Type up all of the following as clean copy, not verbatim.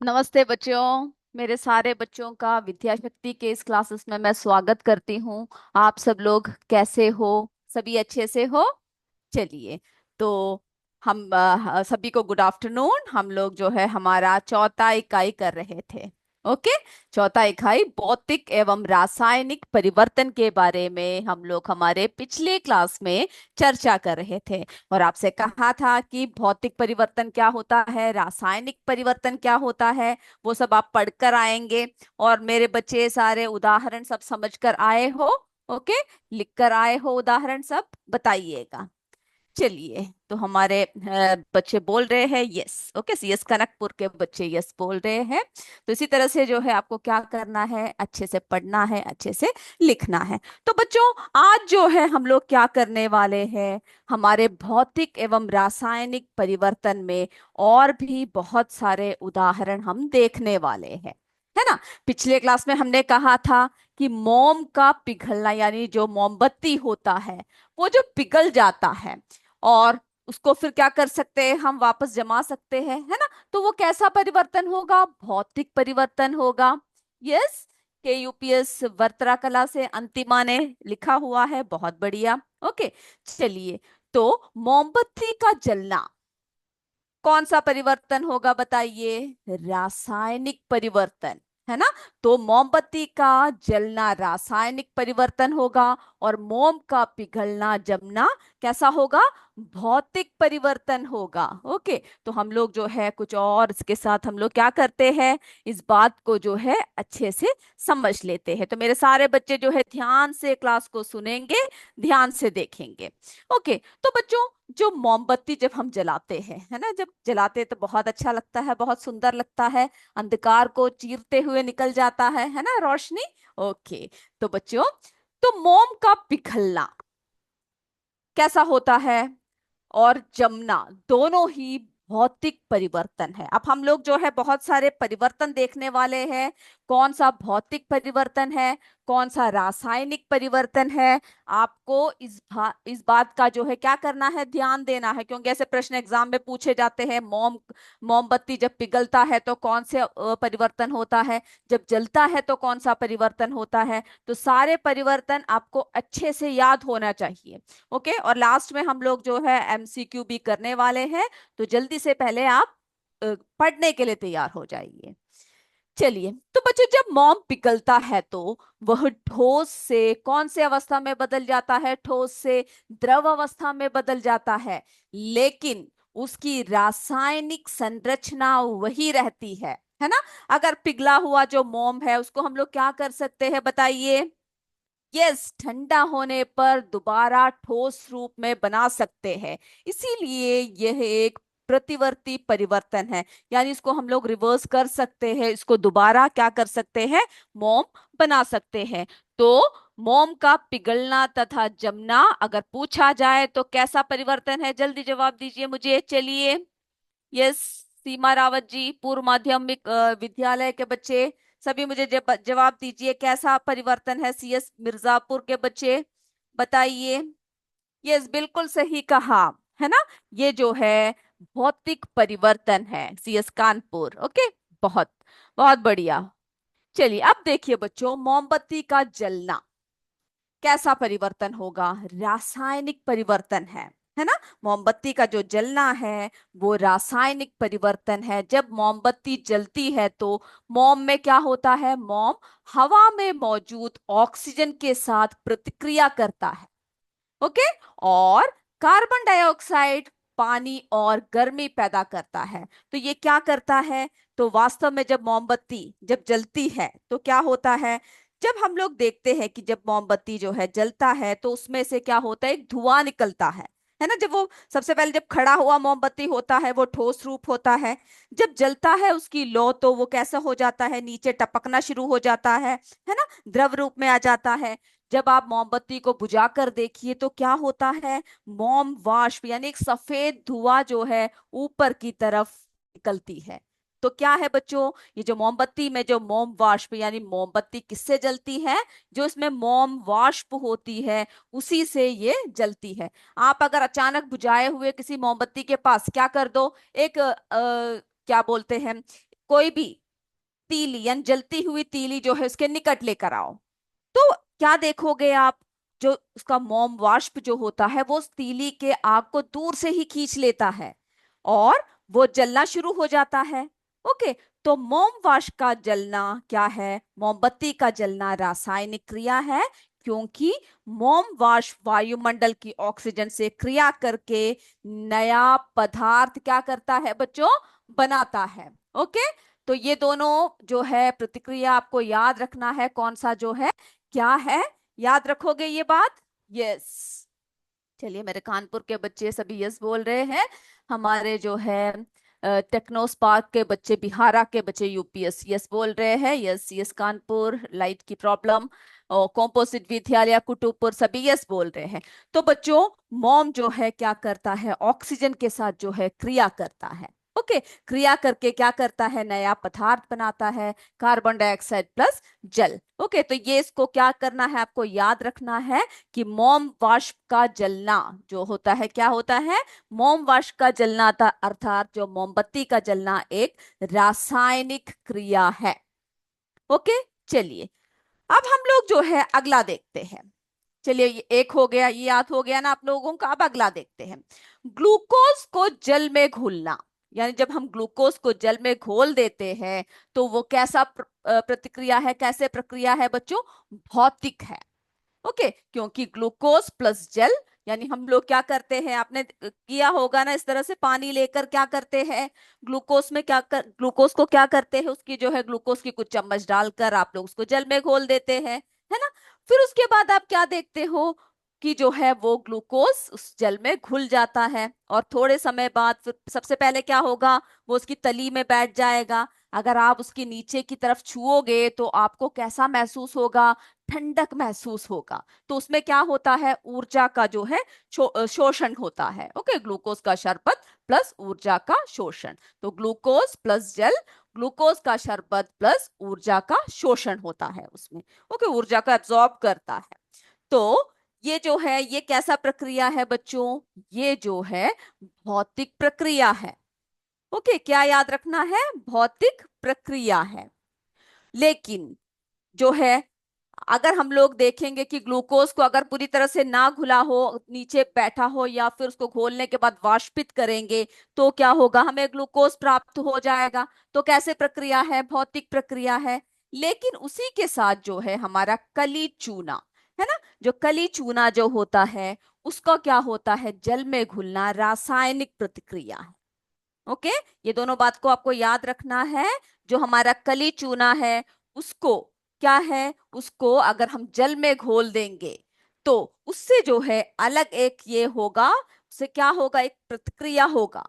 नमस्ते बच्चों। मेरे सारे बच्चों का विद्या शक्ति के इस क्लासेस में मैं स्वागत करती हूँ। आप सब लोग कैसे हो? सभी अच्छे से हो? चलिए, तो हम सभी को गुड आफ्टरनून। हम लोग जो है हमारा चौथा इकाई कर रहे थे। ओके। चौथा इकाई भौतिक एवं रासायनिक परिवर्तन के बारे में हम लोग हमारे पिछले क्लास में चर्चा कर रहे थे। और आपसे कहा था कि भौतिक परिवर्तन क्या होता है, रासायनिक परिवर्तन क्या होता है, वो सब आप पढ़कर आएंगे। और मेरे बच्चे सारे उदाहरण सब समझ कर आए हो? ओके। लिख कर आए हो उदाहरण सब? बताइएगा। चलिए, तो हमारे बच्चे बोल रहे हैं यस। ओके, सीएस कनकपुर के बच्चे यस बोल रहे हैं। तो इसी तरह से जो है आपको क्या करना है, अच्छे से पढ़ना है, अच्छे से लिखना है। तो बच्चों, आज जो है हम लोग क्या करने वाले हैं, हमारे भौतिक एवं रासायनिक परिवर्तन में और भी बहुत सारे उदाहरण हम देखने वाले हैं, है ना। पिछले क्लास में हमने कहा था कि मोम का पिघलना, यानी जो मोमबत्ती होता है वो जो पिघल जाता है और उसको फिर क्या कर सकते हैं, हम वापस जमा सकते हैं, है ना। तो वो कैसा परिवर्तन होगा? भौतिक परिवर्तन होगा। यस। के यूपीएस वर्तरा कला से अंतिमा ने लिखा हुआ है, बहुत बढ़िया। ओके। चलिए, तो मोमबत्ती का जलना कौन सा परिवर्तन होगा बताइए? रासायनिक परिवर्तन, है ना। तो मोमबत्ती का जलना रासायनिक परिवर्तन होगा और मोम का पिघलना जमना कैसा होगा? भौतिक परिवर्तन होगा। ओके। तो हम लोग जो है कुछ और इसके साथ हम लोग क्या करते हैं, इस बात को जो है अच्छे से समझ लेते हैं। तो मेरे सारे बच्चे जो है ध्यान से क्लास को सुनेंगे, ध्यान से देखेंगे। ओके। तो बच्चों, जो मोमबत्ती जब हम जलाते हैं, है ना, जब जलाते हैं तो बहुत अच्छा लगता है, बहुत सुंदर लगता है, अंधकार को चीरते हुए निकल जाता है ना रोशनी। ओके। तो बच्चों, तो मोम का पिघलना कैसा होता है और जमना, दोनों ही भौतिक परिवर्तन है। अब हम लोग जो है बहुत सारे परिवर्तन देखने वाले हैं। कौन सा भौतिक परिवर्तन है, कौन सा रासायनिक परिवर्तन है, आपको इस बात का जो है क्या करना है, ध्यान देना है। क्योंकि ऐसे प्रश्न एग्जाम में पूछे जाते हैं। मोमबत्ती जब पिघलता है तो कौन से परिवर्तन होता है, जब जलता है तो कौन सा परिवर्तन होता है। तो सारे परिवर्तन आपको अच्छे से याद होना चाहिए। ओके। और लास्ट में हम लोग जो है एमसीक्यू भी करने वाले हैं। तो जल्दी से पहले आप पढ़ने के लिए तैयार हो जाइए। चलिए, तो बच्चों, जब मोम पिघलता है तो वह ठोस से कौन से अवस्था में बदल जाता है? ठोस से द्रव अवस्था में बदल जाता है। लेकिन उसकी रासायनिक संरचना वही रहती है ना। अगर पिघला हुआ जो मोम है उसको हम लोग क्या कर सकते हैं बताइए? यस, ठंडा होने पर दोबारा ठोस रूप में बना सकते हैं। इसीलिए यह एक प्रतिवर्ती परिवर्तन है। यानी इसको हम लोग रिवर्स कर सकते हैं, इसको दोबारा क्या कर सकते हैं, मोम बना सकते हैं। तो मोम का पिघलना तथा जमना अगर पूछा जाए तो कैसा परिवर्तन है, जल्दी जवाब दीजिए मुझे। चलिए। यस। सीमा रावत जी, पूर्व माध्यमिक विद्यालय के बच्चे, सभी मुझे जवाब दीजिए, कैसा परिवर्तन है? सीएस मिर्जापुर के बच्चे बताइए। यस, बिल्कुल सही कहा, है ना। ये जो है भौतिक परिवर्तन है, सीएस कानपुर। ओके। बहुत बहुत बढ़िया। चलिए, अब देखिए बच्चों, मोमबत्ती का जलना कैसा परिवर्तन होगा? रासायनिक परिवर्तन है ना। मोमबत्ती का जो जलना है वो रासायनिक परिवर्तन है। जब मोमबत्ती जलती है तो मोम में क्या होता है? मोम हवा में मौजूद ऑक्सीजन के साथ प्रतिक्रिया करता है। ओके। और कार्बन डाइऑक्साइड, पानी और गर्मी पैदा करता है। तो ये क्या करता है? तो वास्तव में जब मोमबत्ती जब जलती है तो क्या होता है, जब हम लोग देखते हैं कि जब मोमबत्ती जो है जलता है तो उसमें से क्या होता है, एक धुआं निकलता है ना। जब वो सबसे पहले जब खड़ा हुआ मोमबत्ती होता है वो ठोस रूप होता है। जब जलता है उसकी लो तो वो कैसा हो जाता है, नीचे टपकना शुरू हो जाता है ना, द्रव रूप में आ जाता है। जब आप मोमबत्ती को बुझाकर देखिए तो क्या होता है, मोम वाष्प यानी एक सफेद धुआं जो है ऊपर की तरफ निकलती है। तो क्या है बच्चों, ये जो मोमबत्ती में जो मोम वाष्प, यानी मोमबत्ती किससे जलती है? जो इसमें मोम वाष्प होती है उसी से ये जलती है। आप अगर अचानक बुझाए हुए किसी मोमबत्ती के पास क्या कर दो, एक क्या बोलते हैं, कोई भी तीली यानी जलती हुई तीली जो है उसके निकट लेकर आओ। तो क्या देखोगे आप, जो उसका मोम वाष्प जो होता है वो उस तीली के आग को दूर से ही खींच लेता है और वो जलना शुरू हो जाता है। ओके, तो मोम वाष्प का जलना क्या है, मोमबत्ती का जलना रासायनिक क्रिया है, क्योंकि मोम वाष्प वायुमंडल की ऑक्सीजन से क्रिया करके नया पदार्थ क्या करता है बच्चों, बनाता है। ओके, तो ये दोनों जो है प्रतिक्रिया आपको याद रखना है, कौन सा जो है क्या है, याद रखोगे ये बात। यस, चलिए मेरे कानपुर के बच्चे सभी यस बोल रहे हैं। हमारे जो है टेक्नो स्पार्क के बच्चे, बिहारा के बच्चे यूपीएस यस बोल रहे हैं। यस यस कानपुर, लाइट की प्रॉब्लम, और कॉम्पोजिट विद्यालय कुटुपुर सभी यस बोल रहे हैं। तो बच्चों, मोम जो है क्या करता है, ऑक्सीजन के साथ जो है क्रिया करता है। ओके, क्रिया करके क्या करता है, नया पदार्थ बनाता है, कार्बन डाइऑक्साइड प्लस जल। ओके, तो ये इसको क्या करना है, आपको याद रखना है कि मोम वाष्प का जलना जो होता है क्या होता है, मोम वाष्प का जलना अर्थात जो मोमबत्ती का जलना एक रासायनिक क्रिया है। ओके, चलिए अब हम लोग जो है अगला देखते हैं। चलिए ये एक हो गया, ये याद हो गया ना आप लोगों का। अब अगला देखते हैं, ग्लूकोज को जल में घोलना। यानी जब हम ग्लूकोज को जल में घोल देते हैं तो वो कैसा प्रतिक्रिया है, कैसे प्रक्रिया है बच्चों, भौतिक है। ओके, क्योंकि ग्लूकोज प्लस जल, यानी हम लोग क्या करते हैं, आपने किया होगा ना, इस तरह से पानी लेकर क्या करते हैं, ग्लूकोज में ग्लूकोज को क्या करते हैं, उसकी जो है ग्लूकोज की कुछ चम्मच डालकर आप लोग उसको जल में घोल देते हैं, है ना। फिर उसके बाद आप क्या देखते हो कि जो है वो ग्लूकोज उस जल में घुल जाता है, और थोड़े समय बाद फिर सबसे पहले क्या होगा, वो उसकी तली में बैठ जाएगा। अगर आप उसकी नीचे की तरफ छुओगे तो आपको कैसा महसूस होगा, ठंडक महसूस होगा। तो उसमें क्या होता है, ऊर्जा का जो है शोषण होता है। ओके, ग्लूकोज का शरबत प्लस ऊर्जा का शोषण, तो ग्लूकोज प्लस जल, ग्लूकोज का शरबत प्लस ऊर्जा का शोषण होता है उसमें। ओके, ऊर्जा का एब्जॉर्ब करता है। तो ये जो है ये कैसा प्रक्रिया है बच्चों, ये जो है भौतिक प्रक्रिया है। ओके, क्या याद रखना है, भौतिक प्रक्रिया है। लेकिन जो है अगर हम लोग देखेंगे कि ग्लूकोज को अगर पूरी तरह से ना घुला हो, नीचे बैठा हो, या फिर उसको घोलने के बाद वाष्पित करेंगे तो क्या होगा, हमें ग्लूकोज प्राप्त हो जाएगा। तो कैसे प्रक्रिया है, भौतिक प्रक्रिया है। लेकिन उसी के साथ जो है हमारा कली चूना, है ना, जो कली चूना जो होता है उसका क्या होता है, जल में घुलना रासायनिक प्रतिक्रिया है। ओके, ये दोनों बात को आपको याद रखना है। जो हमारा कली चूना है उसको क्या है, उसको अगर हम जल में घोल देंगे तो उससे जो है अलग एक ये होगा, उससे क्या होगा, एक प्रतिक्रिया होगा।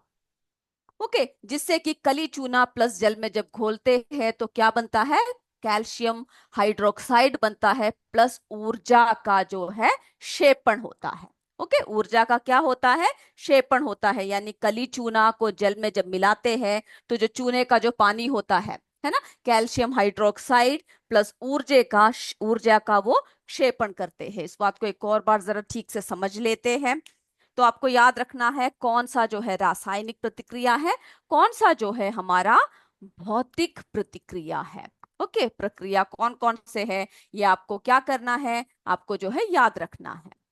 ओके, जिससे कि कली चूना प्लस जल में जब घोलते हैं तो क्या बनता है, कैल्शियम हाइड्रोक्साइड बनता है, प्लस ऊर्जा का जो है क्षेपण होता है। ओके, ऊर्जा का क्या होता है, क्षेपण होता है। यानी कली चूना को जल में जब मिलाते हैं तो जो चूने का जो पानी होता है ना, कैल्शियम हाइड्रोक्साइड प्लस ऊर्जा का वो क्षेपण करते हैं। इस बात को एक और बार जरा ठीक से समझ लेते हैं। तो आपको याद रखना है कौन सा जो है रासायनिक प्रतिक्रिया है, कौन सा जो है हमारा भौतिक प्रतिक्रिया है। ओके, प्रक्रिया कौन कौन से है ये आपको क्या करना है, आपको जो है याद रखना है।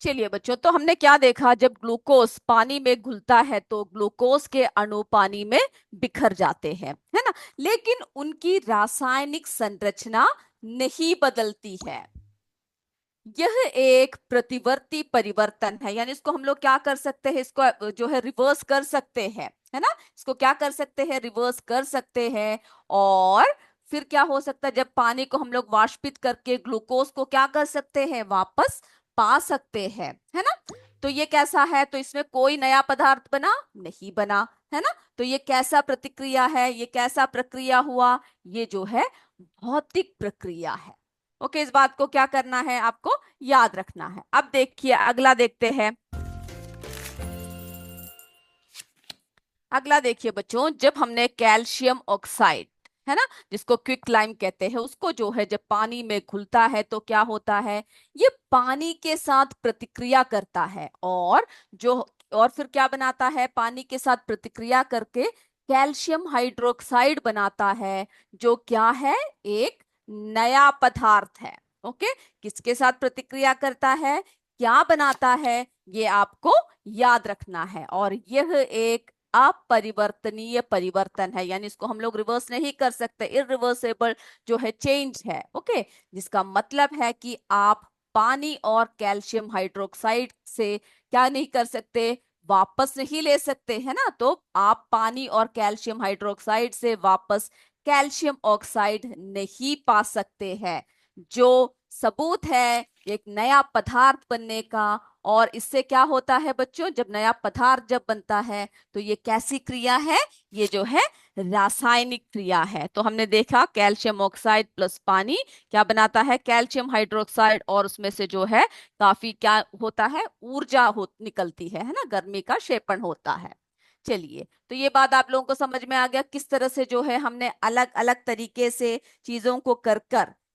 चलिए बच्चों, तो हमने क्या देखा, जब ग्लूकोज पानी में घुलता है तो ग्लूकोज के अणु पानी में बिखर जाते हैं, है ना, लेकिन उनकी रासायनिक संरचना नहीं बदलती है। यह एक प्रतिवर्ती परिवर्तन है, यानी इसको हम लोग क्या कर सकते हैं, इसको जो है रिवर्स कर सकते हैं, है ना, इसको क्या कर सकते हैं, रिवर्स कर सकते हैं। और फिर क्या हो सकता है, जब पानी को हम लोग वाष्पित करके ग्लूकोज को क्या कर सकते हैं, वापस पा सकते हैं, है ना। तो ये कैसा है, तो इसमें कोई नया पदार्थ बना नहीं बना, है ना। तो ये कैसा प्रतिक्रिया है, ये कैसा प्रक्रिया हुआ, ये जो है भौतिक प्रक्रिया है। ओके, इस बात को क्या करना है, आपको याद रखना है। अब देखिए अगला देखते हैं। अगला देखिए बच्चों, जब हमने कैल्शियम ऑक्साइड, है ना, जिसको क्विक लाइम कहते हैं, उसको जो है जब पानी में घुलता है तो क्या होता है, ये पानी के साथ प्रतिक्रिया करता है जो और फिर क्या बनाता है, पानी के साथ प्रतिक्रिया करके कैल्शियम हाइड्रोक्साइड बनाता है, जो क्या है, एक नया पदार्थ है। ओके, किसके साथ प्रतिक्रिया करता है, क्या बनाता है, ये आपको याद रखना है। और यह एक अपरिवर्तनीय परिवर्तन है, यानी इसको हम लोग रिवर्स नहीं कर सकते, इरिवर्सेबल जो है चेंज है। ओके, जिसका मतलब है कि आप पानी और कैल्शियम हाइड्रोक्साइड से क्या नहीं कर सकते, वापस नहीं ले सकते, है ना। तो आप पानी और कैल्शियम हाइड्रोक्साइड से वापस कैल्शियम ऑक्साइड नहीं पा सकते हैं, जो सबूत है एक नया पदार्थ बनने का। और इससे क्या होता है बच्चों, जब नया पदार्थ जब बनता है तो ये कैसी क्रिया है, ये जो है रासायनिक क्रिया है। तो हमने देखा कैल्शियम ऑक्साइड प्लस पानी क्या बनाता है, कैल्शियम हाइड्रोक्साइड, और उसमें से जो है काफी क्या होता है, ऊर्जा निकलती है ना, गर्मी का क्षेपण होता है। चलिए, तो ये बात आप लोगों को समझ में आ गया किस तरह से जो है हमने अलग अलग तरीके से चीजों को कर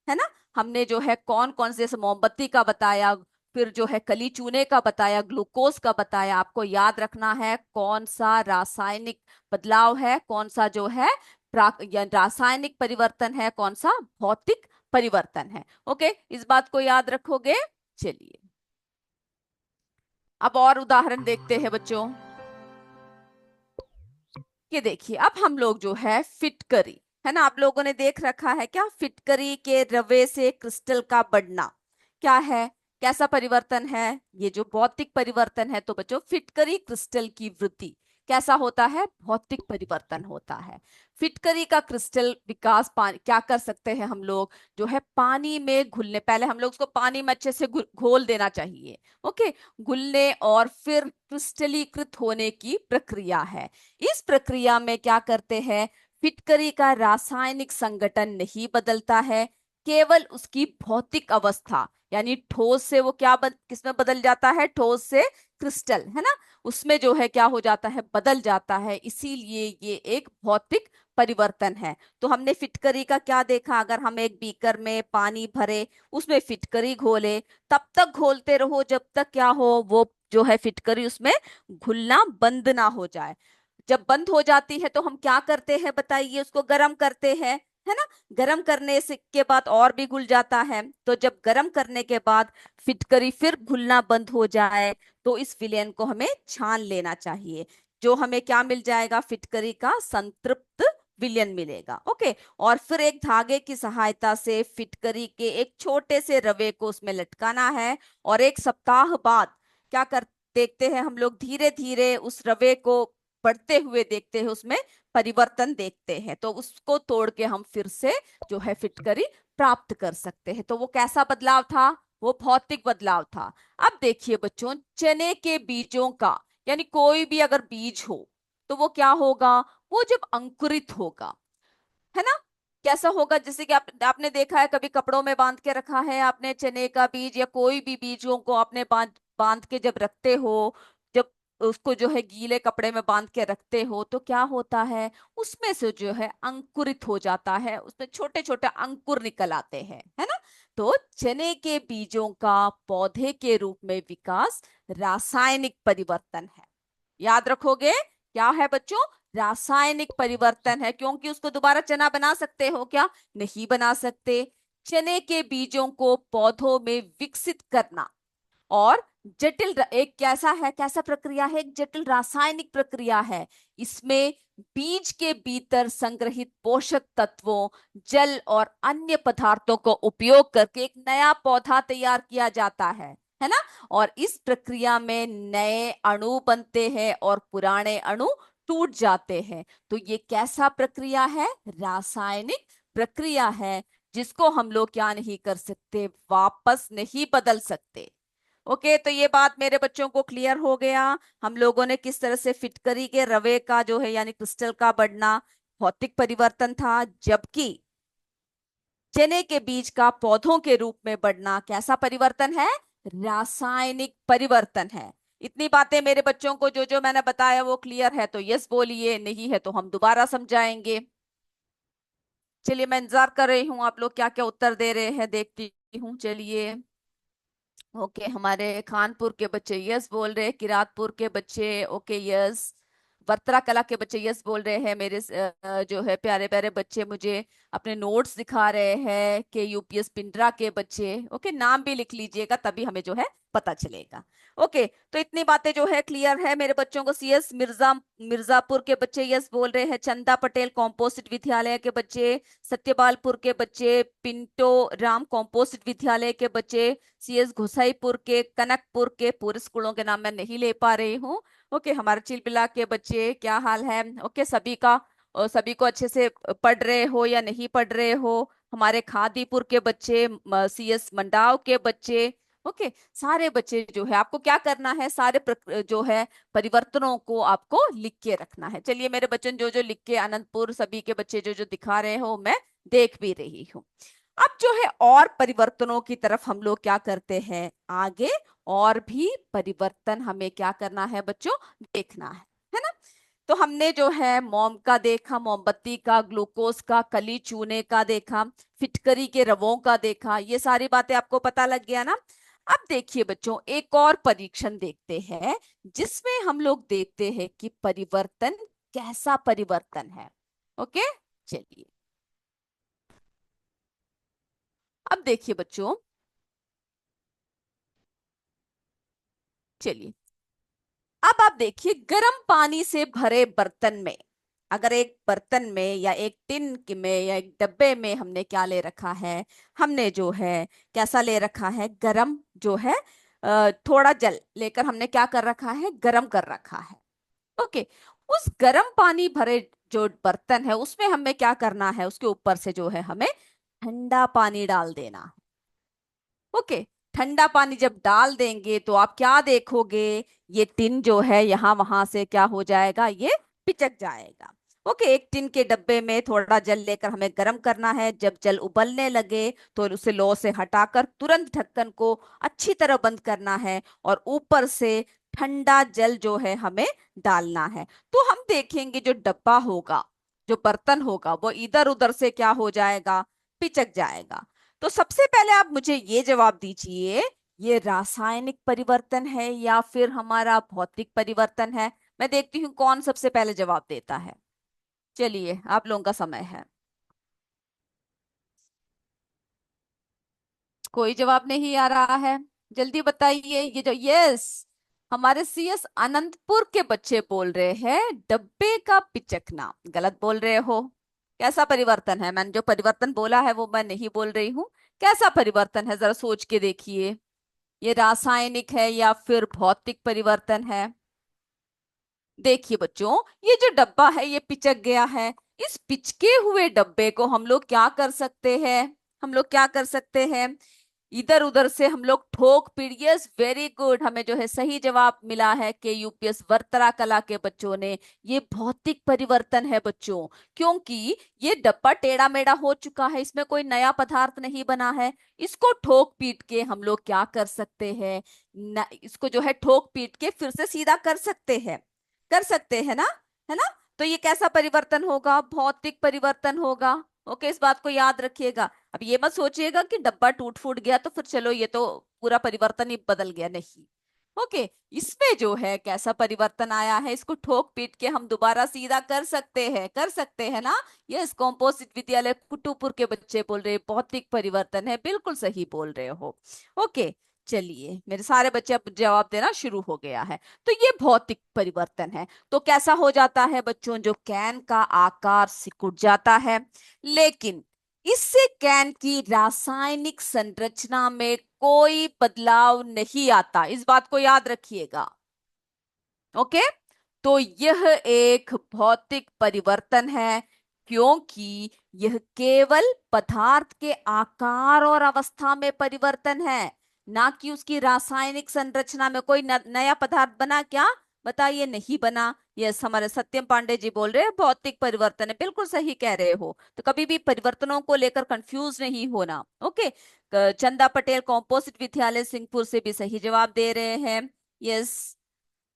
है ना, हमने जो है कौन कौन से, जैसे मोमबत्ती का बताया, फिर जो है कली चूने का बताया, ग्लूकोज का बताया। आपको याद रखना है कौन सा रासायनिक बदलाव है, कौन सा जो है या रासायनिक परिवर्तन है, कौन सा भौतिक परिवर्तन है। ओके, इस बात को याद रखोगे। चलिए, अब और उदाहरण देखते हैं बच्चों। ये देखिए, अब हम लोग जो है फिटकरी, है ना, आप लोगों ने देख रखा है क्या, फिटकरी के रवे से क्रिस्टल का बढ़ना क्या है, कैसा परिवर्तन है, ये जो भौतिक परिवर्तन है। तो बच्चों, फिटकरी क्रिस्टल की वृद्धि कैसा होता है, भौतिक परिवर्तन होता है। फिटकरी का क्रिस्टल विकास पानी क्या कर सकते हैं हम लोग, जो है पानी में घुलने, पहले हम लोग उसको पानी में अच्छे से घोल देना चाहिए। ओके, घुलने और फिर क्रिस्टलीकृत होने की प्रक्रिया है। इस प्रक्रिया में क्या करते हैं, फिटकरी का रासायनिक संगठन नहीं बदलता है, केवल उसकी भौतिक अवस्था, यानी ठोस से वो क्या किसमें बदल जाता है, ठोस से क्रिस्टल, है ना, उसमें जो है क्या हो जाता है, बदल जाता है। इसीलिए ये एक भौतिक परिवर्तन है। तो हमने फिटकरी का क्या देखा, अगर हम एक बीकर में पानी भरे, उसमें फिटकरी घोले, तब तक घोलते रहो जब तक क्या हो, वो जो है फिटकरी उसमें घुलना बंद ना हो जाए। जब बंद हो जाती है तो हम क्या करते हैं बताइए, उसको गर्म करते हैं, है ना। गर्म करने से के बाद और भी घुल जाता है। तो जब गर्म करने के बाद फिटकरी फिर घुलना बंद हो जाए, तो इस विलयन को हमें छान लेना चाहिए, जो हमें क्या मिल जाएगा, फिटकरी का संतृप्त विलयन मिलेगा। ओके, और फिर एक धागे की सहायता से फिटकरी के एक छोटे से रवे को उसमें लटकाना है, और एक सप्ताह बाद क्या कर देखते हैं हम लोग, धीरे धीरे उस रवे को बढ़ते हुए देखते हैं, उसमें परिवर्तन देखते हैं, तो उसको तोड़ के हम फिर से जो है फिटकरी प्राप्त कर सकते हैं। तो वो कैसा बदलाव था, वो भौतिक बदलाव था। अब देखिए बच्चों, चने के बीजों का, यानी कोई भी अगर बीज हो तो वो क्या होगा, वो जब अंकुरित होगा, है ना, कैसा होगा, जैसे कि आपने देखा है, कभी कपड़ों में बांध के रखा है आपने चने का बीज, या कोई भी बीजों को आपने बांध बांध के जब रखते हो, जब उसको जो है गीले कपड़े में बांध के रखते हो, तो क्या होता है, उसमें से जो है अंकुरित हो जाता है, उसमें छोटे छोटे अंकुर निकल आते हैं, है ना। तो चने के बीजों का पौधे के रूप में विकास रासायनिक परिवर्तन है। याद रखोगे, क्या है बच्चों, रासायनिक परिवर्तन है, क्योंकि उसको दोबारा चना बना सकते हो क्या, नहीं बना सकते। चने के बीजों को पौधों में विकसित करना और एक कैसा है, कैसा प्रक्रिया है, एक जटिल रासायनिक प्रक्रिया है। इसमें बीज के भीतर संग्रहित पोषक तत्वों, जल और अन्य पदार्थों को उपयोग करके एक नया पौधा तैयार किया जाता है ना। और इस प्रक्रिया में नए अणु बनते हैं और पुराने अणु टूट जाते हैं। तो ये कैसा प्रक्रिया है, रासायनिक प्रक्रिया है, जिसको हम लोग क्या नहीं कर सकते, वापस नहीं बदल सकते। ओके, तो ये बात मेरे बच्चों को क्लियर हो गया, हम लोगों ने किस तरह से फिटकरी के रवे का जो है यानी क्रिस्टल का बढ़ना भौतिक परिवर्तन था, जबकि चने के बीज का पौधों के रूप में बढ़ना कैसा परिवर्तन है, रासायनिक परिवर्तन है। इतनी बातें मेरे बच्चों को जो जो मैंने बताया वो क्लियर है तो यस बोलिए, नहीं है तो हम दोबारा समझाएंगे। चलिए, मैं इंतजार कर रही हूँ आप लोग क्या क्या उत्तर दे रहे हैं, देखती हूँ। चलिए। ओके, हमारे खानपुर के बच्चे यस बोल रहे हैं, किरातपुर के बच्चे ओके यस, वर्तरा कला के बच्चे यस बोल रहे हैं। मेरे जो है प्यारे प्यारे बच्चे मुझे अपने नोट्स दिखा रहे हैं कि यूपीएस पिंडरा के बच्चे। ओके, नाम भी लिख लीजिएगा तभी हमें जो है पता चलेगा। ओके, तो इतनी बातें जो है क्लियर है मेरे बच्चों को। सीएस मिर्जापुर के बच्चे यस बोल रहे हैं, चंदा पटेल कॉम्पोजिट विद्यालय के बच्चे, सत्यपालपुर के बच्चे, पिंटो राम कॉम्पोजिट विद्यालय के बच्चे, सीएस घोसाईपुर के, कनकपुर के, पूरे स्कूलों के नाम मैं नहीं ले पा रही हूँ। ओके, हमारे चिलबिला के बच्चे क्या हाल है? ओके, सभी का और सभी को अच्छे से पढ़ रहे हो या नहीं पढ़ रहे हो? हमारे खादीपुर के बच्चे, सीएस मंडाव के बच्चे। ओके, सारे बच्चे जो है आपको क्या करना है, सारे जो है परिवर्तनों को आपको लिख के रखना है। चलिए मेरे बच्चों, जो जो लिख के, अनंतपुर सभी के बच्चे जो जो दिखा रहे हो मैं देख भी रही हूँ। अब जो है और परिवर्तनों की तरफ हम लोग क्या करते हैं आगे, और भी परिवर्तन हमें क्या करना है बच्चों, देखना है ना? तो हमने जो है मोम का देखा, मोमबत्ती का, ग्लूकोज का, कली चूने का देखा, फिटकरी के रवों का देखा, ये सारी बातें आपको पता लग गया ना? अब देखिए बच्चों, एक और परीक्षण देखते हैं जिसमें हम लोग देखते हैं कि परिवर्तन कैसा परिवर्तन है। ओके, चलिए। अब देखिए बच्चों, चलिए अब आप देखिए, गर्म पानी से भरे बर्तन में, अगर एक बर्तन में या एक टिन में या एक डब्बे में हमने क्या ले रखा है, हमने जो है कैसा ले रखा है, गर्म जो है थोड़ा जल लेकर हमने क्या कर रखा है, गर्म कर रखा है। ओके, उस गर्म पानी भरे जो बर्तन है उसमें हमें क्या करना है, उसके ऊपर से जो है हमें ठंडा पानी डाल देना है। ओके, ठंडा पानी जब डाल देंगे तो आप क्या देखोगे, ये टिन जो है यहाँ वहां से क्या हो जाएगा, ये पिचक जाएगा। ओके, एक टिन के डब्बे में थोड़ा जल लेकर हमें गर्म करना है, जब जल उबलने लगे तो उसे लो से हटाकर तुरंत ढक्कन को अच्छी तरह बंद करना है और ऊपर से ठंडा जल जो है हमें डालना है। तो हम देखेंगे जो डब्बा होगा, जो बर्तन होगा, वो इधर उधर से क्या हो जाएगा, पिचक जाएगा। तो सबसे पहले आप मुझे ये जवाब दीजिए, ये रासायनिक परिवर्तन है या फिर हमारा भौतिक परिवर्तन है? मैं देखती हूँ कौन सबसे पहले जवाब देता है। चलिए, आप लोगों का समय है। कोई जवाब नहीं आ रहा है, जल्दी बताइए। ये जो यस, हमारे सीएस अनंतपुर के बच्चे बोल रहे हैं डब्बे का पिचकना। गलत बोल रहे हो। कैसा परिवर्तन है? मैंने जो परिवर्तन बोला है वो मैं नहीं बोल रही हूँ। कैसा परिवर्तन है, जरा सोच के देखिए। ये रासायनिक है या फिर भौतिक परिवर्तन है? देखिए बच्चों, ये जो डब्बा है ये पिचक गया है। इस पिचके हुए डब्बे को हम लोग क्या कर सकते हैं, हम लोग क्या कर सकते हैं, इधर उधर से हम लोग ठोक पीट, यस वेरी गुड, हमें जो है सही जवाब मिला है कि यूपीएस वर्तरा कला के बच्चों ने। ये भौतिक परिवर्तन है बच्चों, क्योंकि ये डब्बा टेढ़ा मेढ़ा हो चुका है, इसमें कोई नया पदार्थ नहीं बना है। इसको ठोक पीट के हम लोग क्या कर सकते हैं, इसको जो है ठोक पीट के फिर से सीधा कर सकते हैं, कर सकते हैं ना, है ना? तो ये कैसा परिवर्तन होगा, भौतिक परिवर्तन होगा। ओके, इस बात को याद रखिएगा। अब ये मत सोचिएगा कि डब्बा टूट फूट गया तो फिर चलो ये तो पूरा परिवर्तन ही बदल गया, नहीं। ओके, इसमें जो है कैसा परिवर्तन आया है, इसको ठोक पीट के हम दोबारा सीधा कर सकते हैं, कर सकते हैं ना? यस, कॉम्पोजिट विद्यालय कुटुपुर के बच्चे बोल रहे हैं भौतिक परिवर्तन है, बिल्कुल सही बोल रहे हो। ओके, चलिए मेरे सारे बच्चे अब जवाब देना शुरू हो गया है। तो ये भौतिक परिवर्तन है। तो कैसा हो जाता है बच्चों, जो कैन का आकार सिकुड़ जाता है, लेकिन इससे कैन की रासायनिक संरचना में कोई बदलाव नहीं आता, इस बात को याद रखिएगा। ओके, तो यह एक भौतिक परिवर्तन है, क्योंकि यह केवल पदार्थ के आकार और अवस्था में परिवर्तन है, ना कि उसकी रासायनिक संरचना में। कोई नया पदार्थ बना क्या, बताइए? नहीं बना। यस, हमारे सत्यम पांडे जी बोल रहे हैं भौतिक परिवर्तन है, बिल्कुल सही कह रहे हो। तो कभी भी परिवर्तनों को लेकर कंफ्यूज नहीं होना। ओके, चंदा पटेल कॉम्पोजिट विद्यालय सिंहपुर से भी सही जवाब दे रहे हैं। यस,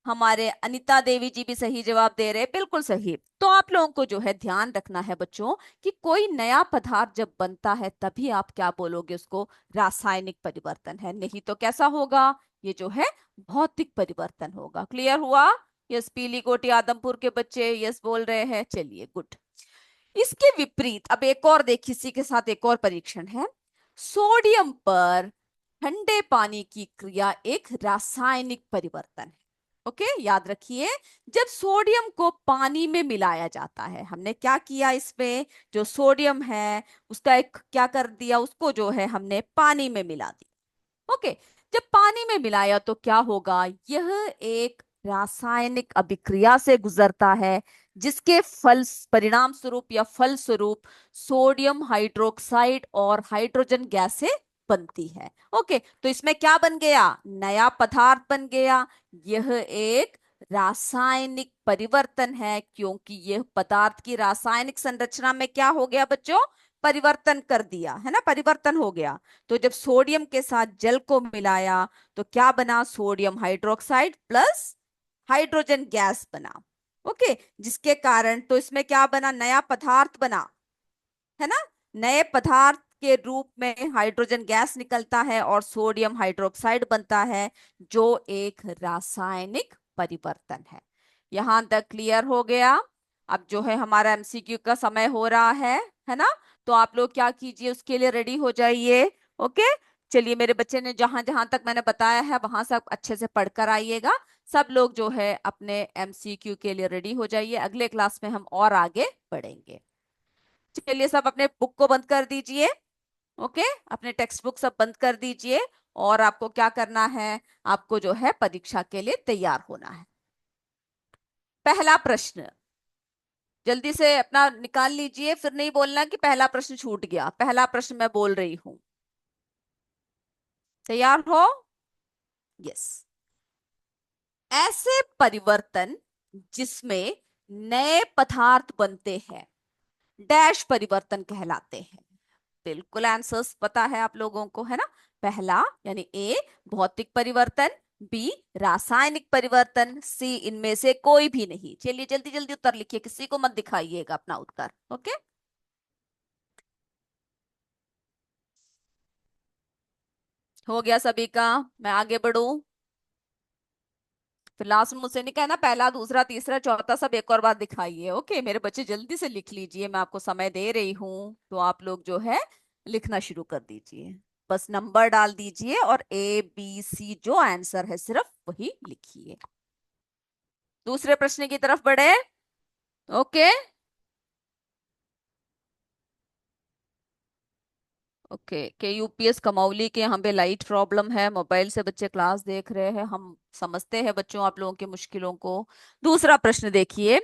हमारे अनिता देवी जी भी सही जवाब दे रहे हैं, बिल्कुल सही। तो आप लोगों को जो है ध्यान रखना है बच्चों कि कोई नया पदार्थ जब बनता है तभी आप क्या बोलोगे उसको, रासायनिक परिवर्तन है, नहीं तो कैसा होगा, ये जो है भौतिक परिवर्तन होगा। क्लियर हुआ? यस, पीली कोटी आदमपुर के बच्चे यस बोल रहे हैं, चलिए गुड। इसके विपरीत अब एक और देखिए, इसी के साथ एक और परीक्षण है। सोडियम पर ठंडे पानी की क्रिया एक रासायनिक परिवर्तन है। ओके, याद रखिए, जब सोडियम को पानी में मिलाया जाता है, हमने क्या किया इसमें, जो सोडियम है उसका एक क्या कर दिया, उसको जो है हमने पानी में मिला दिया। ओके, जब पानी में मिलाया तो क्या होगा, यह एक रासायनिक अभिक्रिया से गुजरता है, जिसके फल परिणाम स्वरूप या फल स्वरूप सोडियम हाइड्रोक्साइड और हाइड्रोजन गैसें बनती है। ओके, तो इसमें क्या बन गया, नया पदार्थ बन गया। यह एक रासायनिक परिवर्तन है, क्योंकि यह पदार्थ की रासायनिक संरचना में क्या हो गया बच्चों, परिवर्तन कर दिया है ना, परिवर्तन हो गया। तो जब सोडियम के साथ जल को मिलाया तो क्या बना, sodium hydroxide plus hydrogen gas बना। ओके, जिसके कारण तो इसमें क्या बना, नया पदार्थ बना, है ना। नए पदार्थ के रूप में हाइड्रोजन गैस निकलता है और सोडियम हाइड्रोक्साइड बनता है, जो एक रासायनिक परिवर्तन है। यहां तक क्लियर हो गया? अब जो है हमारा एमसीक्यू का समय हो रहा है ना। तो आप लोग क्या कीजिए, उसके लिए रेडी हो जाइए। ओके, चलिए, मेरे बच्चे ने जहां जहां तक मैंने बताया है वहां सब अच्छे से पढ़कर आइएगा। सब लोग जो है अपने एमसीक्यू के लिए रेडी हो जाइए, अगले क्लास में हम और आगे बढ़ेंगे। चलिए, सब अपने बुक को बंद कर दीजिए। ओके, अपने टेक्स्ट बुक सब बंद कर दीजिए। और आपको क्या करना है, आपको जो है परीक्षा के लिए तैयार होना है। पहला प्रश्न जल्दी से अपना निकाल लीजिए, फिर नहीं बोलना कि पहला प्रश्न छूट गया। पहला प्रश्न मैं बोल रही हूं, तैयार हो? यस। ऐसे परिवर्तन जिसमें नए पदार्थ बनते हैं डैश परिवर्तन कहलाते हैं। बिल्कुल आंसर्स पता है आप लोगों को, है ना। पहला यानी ए भौतिक परिवर्तन, बी रासायनिक परिवर्तन, सी इनमें से कोई भी नहीं। चलिए जल्दी जल्दी उत्तर लिखिए, किसी को मत दिखाइएगा अपना उत्तर। ओके, हो गया सभी का? मैं आगे बढ़ूं? फिर लास्ट में मुझसे नहीं कहना पहला दूसरा तीसरा चौथा सब एक और बार दिखाइए। ओके, मेरे बच्चे जल्दी से लिख लीजिए, मैं आपको समय दे रही हूँ, तो आप लोग जो है लिखना शुरू कर दीजिए। बस नंबर डाल दीजिए और ए बी सी जो आंसर है सिर्फ वही लिखिए। दूसरे प्रश्न की तरफ बढ़े। ओके, ओके के यूपीएस कमौली के यहाँ पे लाइट प्रॉब्लम है, मोबाइल से बच्चे क्लास देख रहे हैं, हम समझते हैं बच्चों आप लोगों की मुश्किलों को। दूसरा प्रश्न देखिए,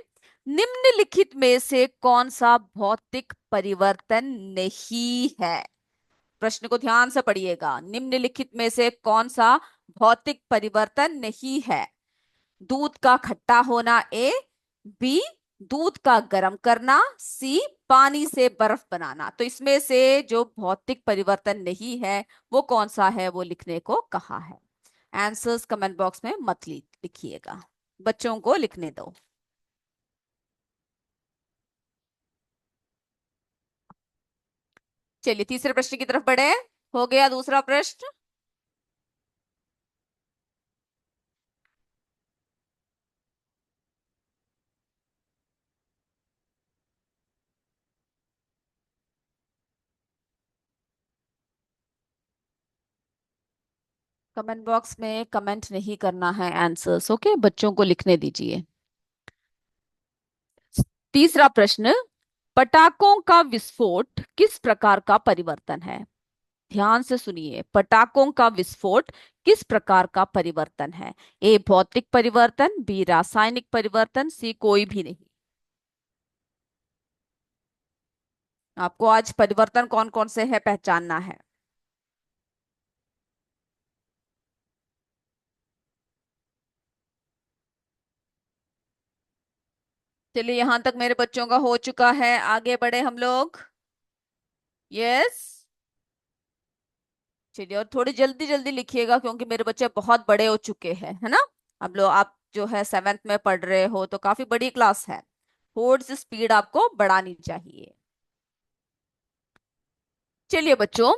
निम्नलिखित में से कौन सा भौतिक परिवर्तन नहीं है। प्रश्न को ध्यान से पढ़िएगा, निम्नलिखित में से कौन सा भौतिक परिवर्तन नहीं है। दूध का खट्टा होना, ए, बी दूध का गर्म करना, सी पानी से बर्फ बनाना। तो इसमें से जो भौतिक परिवर्तन नहीं है वो कौन सा है, वो लिखने को कहा है। आंसर्स कमेंट बॉक्स में मत लिखिएगा, बच्चों को लिखने दो। चलिए तीसरे प्रश्न की तरफ बढ़े। हो गया दूसरा प्रश्न। कमेंट बॉक्स में कमेंट नहीं करना है आंसर्स, ओके, बच्चों को लिखने दीजिए। तीसरा प्रश्न, पटाखों का विस्फोट किस प्रकार का परिवर्तन है। ध्यान से सुनिए, पटाखों का विस्फोट किस प्रकार का परिवर्तन है। ए भौतिक परिवर्तन, बी रासायनिक परिवर्तन, सी कोई भी नहीं। आपको आज परिवर्तन कौन कौन से है पहचानना है। चलिए यहां तक मेरे बच्चों का हो चुका है, आगे बढ़े हम लोग। यस, चलिए और थोड़ी जल्दी जल्दी लिखिएगा क्योंकि मेरे बच्चे बहुत बड़े हो चुके हैं, है ना। अब लोग आप जो है सेवेंथ में पढ़ रहे हो तो काफी बड़ी क्लास है, थोड़ी सी स्पीड आपको बढ़ानी चाहिए। चलिए बच्चों,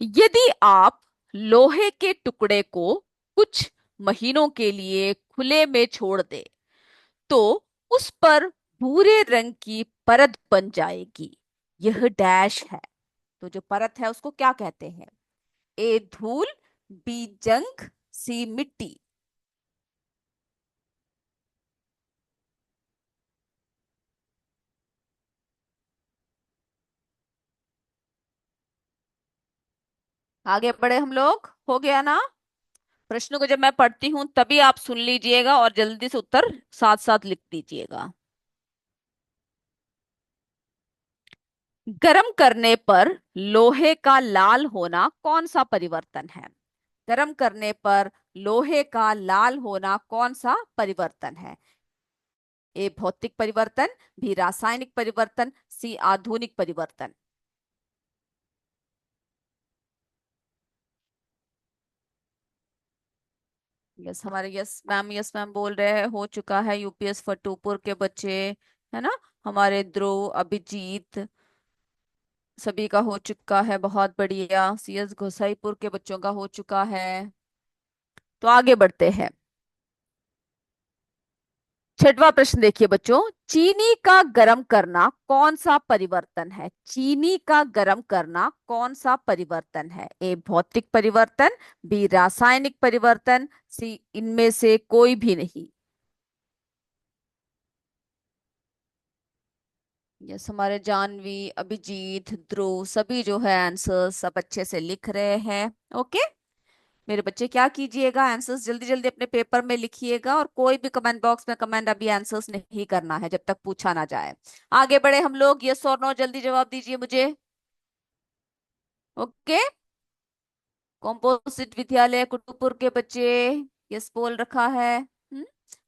यदि आप लोहे के टुकड़े को कुछ महीनों के लिए खुले में छोड़ दे तो उस पर भूरे रंग की परत बन जाएगी। यह डैश है। तो जो परत है उसको क्या कहते हैं? ए धूल, बी जंग, सी मिट्टी। आगे बढ़े हम लोग, हो गया ना? प्रश्न को जब मैं पढ़ती हूं तभी आप सुन लीजिएगा और जल्दी से उत्तर साथ साथ लिख दीजिएगा। गर्म करने पर लोहे का लाल होना कौन सा परिवर्तन है? गर्म करने पर लोहे का लाल होना कौन सा परिवर्तन है? ए भौतिक परिवर्तन, बी रासायनिक परिवर्तन, सी आधुनिक परिवर्तन। यस हमारे यस मैम बोल रहे हैं, हो चुका है यूपीएस फतेहपुर के बच्चे, है ना? हमारे ध्रुव, अभिजीत, सभी का हो चुका है, बहुत बढ़िया। सीएस घोसाईपुर के बच्चों का हो चुका है। तो आगे बढ़ते हैं। छठवां प्रश्न देखिए बच्चों, चीनी का गर्म करना कौन सा परिवर्तन है? चीनी का गर्म करना कौन सा परिवर्तन है? ए भौतिक परिवर्तन, बी रासायनिक परिवर्तन, सी इनमें से कोई भी नहीं। यस हमारे जानवी, अभिजीत, ध्रुव सभी जो है आंसर सब अच्छे से लिख रहे हैं। ओके, मेरे बच्चे क्या कीजिएगा, आंसर्स जल्दी जल्दी अपने पेपर में लिखिएगा और कोई भी कमेंट बॉक्स में कमेंट अभी आंसर्स नहीं करना है जब तक पूछा ना जाए। आगे बढ़े हम लोग, यस और नो जल्दी जवाब दीजिए मुझे। ओके, कॉम्पोजिट विद्यालय कुटुपुर के बच्चे यस बोल रखा है।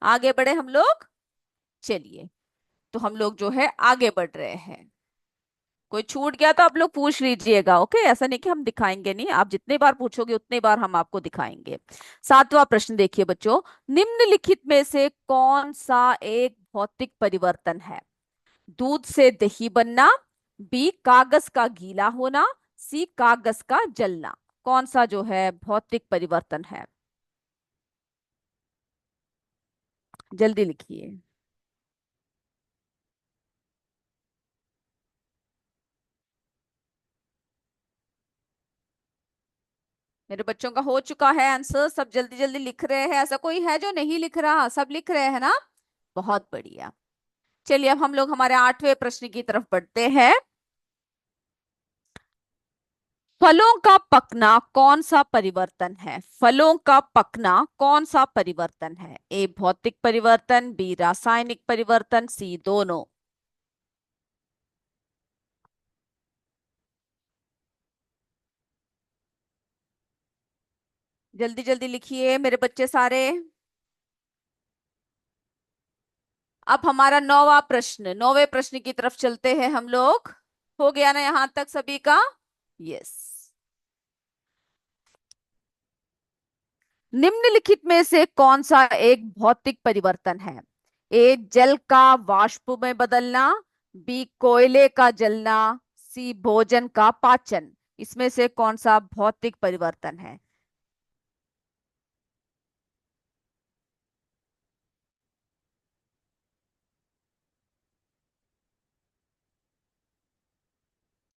आगे बढ़े हम लोग, चलिए। तो हम लोग जो है आगे बढ़ रहे हैं। कोई छूट गया तो आप लोग पूछ लीजिएगा। ओके, ऐसा नहीं कि हम दिखाएंगे नहीं, आप जितने बार पूछोगे उतने बार हम आपको दिखाएंगे। सातवां प्रश्न देखिए बच्चों, निम्नलिखित में से कौन सा एक भौतिक परिवर्तन है? दूध से दही बनना, बी कागज का गीला होना, सी कागज का जलना। कौन सा जो है भौतिक परिवर्तन है? जल्दी लिखिए। मेरे बच्चों का हो चुका है आंसर, सब जल्दी जल्दी लिख रहे हैं, ऐसा कोई है जो नहीं लिख रहा? सब लिख रहे हैं ना? बहुत बढ़िया। चलिए अब हम लोग हमारे आठवें प्रश्न की तरफ बढ़ते हैं। फलों का पकना कौन सा परिवर्तन है? फलों का पकना कौन सा परिवर्तन है? ए भौतिक परिवर्तन, बी रासायनिक परिवर्तन, सी दोनों। जल्दी जल्दी लिखिए मेरे बच्चे सारे। अब हमारा नौवां प्रश्न, नौवे प्रश्न की तरफ चलते हैं हम लोग। हो गया ना यहां तक सभी का? यस। निम्नलिखित में से कौन सा एक भौतिक परिवर्तन है? ए जल का वाष्प में बदलना, बी कोयले का जलना, सी भोजन का पाचन। इसमें से कौन सा भौतिक परिवर्तन है?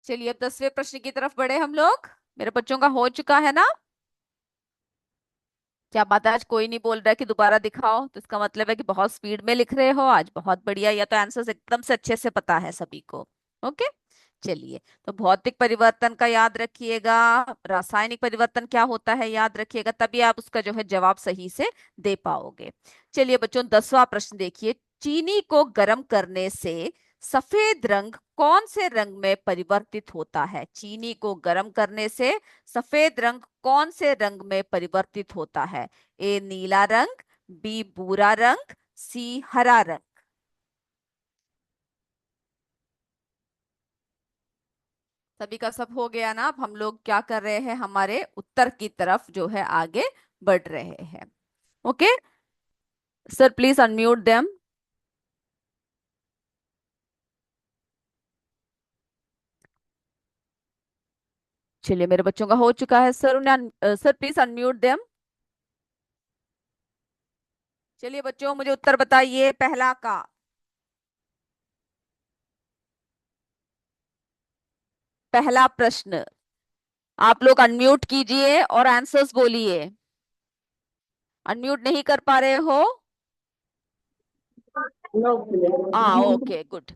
चलिए अब 10वें प्रश्न की तरफ बढ़े हम लोग। मेरे बच्चों का हो चुका है ना? क्या बात है, आज कोई नहीं बोल रहा है कि दोबारा दिखाओ, तो इसका मतलब है कि बहुत स्पीड में लिख रहे हो आज, बहुत बढ़िया। या तो आंसर्स एकदम से अच्छे से पता है सभी को। ओके, चलिए। तो भौतिक परिवर्तन का याद रखिएगा, रासायनिक परिवर्तन क्या होता है याद रखिएगा, तभी आप उसका जो है जवाब सही से दे पाओगे। चलिए बच्चों, 10वां प्रश्न देखिए, चीनी को गर्म करने से सफेद रंग कौन से रंग में परिवर्तित होता है? चीनी को गर्म करने से सफेद रंग कौन से रंग में परिवर्तित होता है? ए नीला रंग, बी भूरा रंग, सी हरा रंग। सभी का सब हो गया ना? अब हम लोग क्या कर रहे हैं, हमारे उत्तर की तरफ जो है आगे बढ़ रहे हैं। Okay, sir please unmute them. चलिए, मेरे बच्चों का हो चुका है सर, उन्हें सर प्लीज अनम्यूट देम। चलिए बच्चों, मुझे उत्तर बताइए पहला का। पहला प्रश्न। आप लोग अनम्यूट कीजिए और आंसर्स बोलिए। अनम्यूट नहीं कर पा रहे हो? हाँ, ओके, गुड।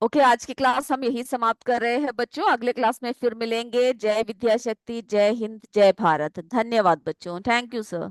ओके, आज की क्लास हम यही समाप्त कर रहे हैं बच्चों। अगले क्लास में फिर मिलेंगे। जय विद्या शक्ति, जय हिंद, जय भारत। धन्यवाद बच्चों। Thank you sir.